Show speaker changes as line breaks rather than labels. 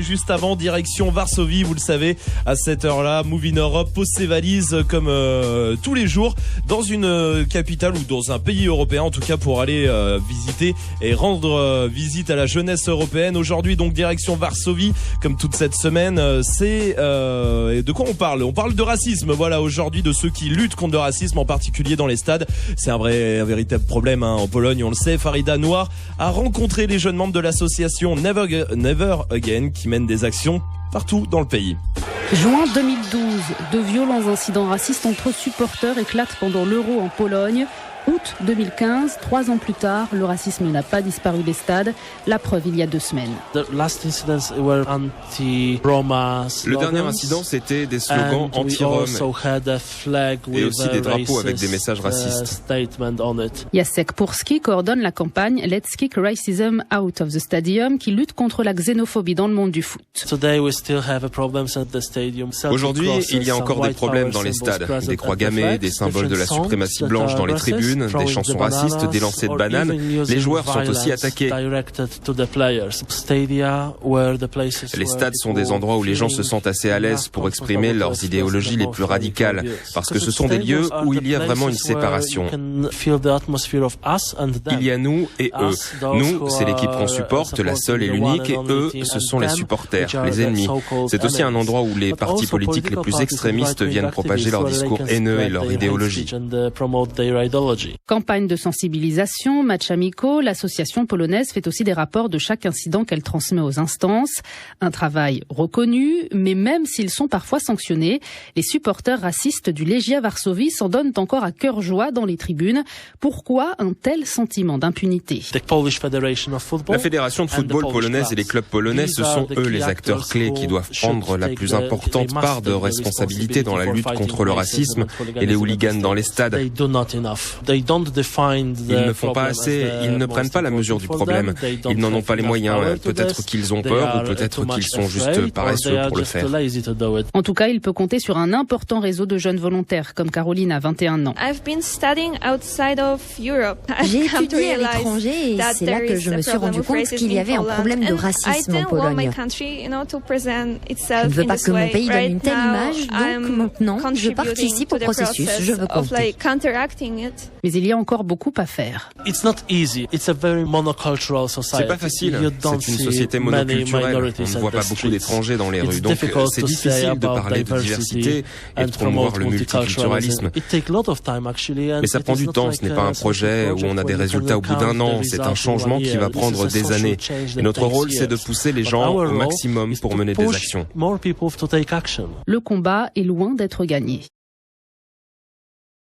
Juste avant, direction Varsovie, vous le savez, à cette heure-là, Move in Europe pose ses valises comme tous les jours dans une capitale ou dans un pays européen, en tout cas pour aller visiter et rendre visite à la jeunesse européenne. Aujourd'hui donc direction Varsovie, comme toute cette semaine, c'est de quoi on parle ? On parle de racisme, voilà, aujourd'hui, de ceux qui luttent contre le racisme, en particulier dans les stades. C'est un véritable problème en Pologne, on le sait. Farida Noir a rencontré les jeunes membres de l'association Never Again qui mène des actions partout dans le pays.
Juin 2012, de violents incidents racistes entre supporters éclatent pendant l'Euro en Pologne. Août 2015, 3 ans plus tard, le racisme n'a pas disparu des stades. La preuve, il y a 2 semaines.
Le dernier incident, c'était des slogans anti-roms et aussi des drapeaux avec des messages racistes.
Jacek Purski coordonne la campagne Let's Kick Racism Out of the Stadium qui lutte contre la xénophobie dans le monde du foot.
Aujourd'hui, il y a encore des problèmes dans les stades. Des croix gammées, des symboles de la suprématie blanche dans les tribunes, des chansons racistes, des lancers de bananes. Les joueurs sont aussi attaqués. Les stades sont des endroits où les gens se sentent assez à l'aise pour exprimer leurs idéologies les plus radicales, parce que ce sont des lieux où il y a vraiment une séparation. Il y a nous et eux. Nous, c'est l'équipe qu'on supporte, la seule et l'unique, et eux, ce sont les supporters, les ennemis. C'est aussi un endroit où les partis politiques les plus extrémistes viennent propager leurs discours haineux et leur idéologie.
Campagne de sensibilisation, matchs amicaux, l'association polonaise fait aussi des rapports de chaque incident qu'elle transmet aux instances. Un travail reconnu, mais même s'ils sont parfois sanctionnés, les supporters racistes du Legia Varsovie s'en donnent encore à cœur joie dans les tribunes. Pourquoi un tel sentiment d'impunité ?
La fédération de football polonaise et les clubs polonais, ce sont eux les acteurs clés qui doivent prendre la plus importante part de responsabilité dans la lutte contre le racisme et les hooligans dans les stades. Ils ne font pas assez, ils ne prennent pas la mesure du problème, ils n'en ont pas les moyens, peut-être qu'ils ont peur ou peut-être qu'ils sont juste paresseux pour le faire.
En tout cas, il peut compter sur un important réseau de jeunes volontaires, comme Caroline à 21 ans.
J'ai étudié à l'étranger et c'est là que je me suis rendu compte qu'il y avait un problème de racisme en Pologne. Je ne veux pas que mon pays donne une telle image, donc maintenant, je participe au processus, je veux compter.
Mais il y a encore beaucoup à faire.
C'est pas facile, c'est une société monoculturelle, on ne voit pas beaucoup d'étrangers dans les rues, donc c'est difficile de parler de diversité et de promouvoir le multiculturalisme. Mais ça prend du temps, ce n'est pas un projet où on a des résultats au bout d'un an, c'est un changement qui va prendre des années. Et notre rôle, c'est de pousser les gens au maximum pour mener des actions.
Le combat est loin d'être gagné.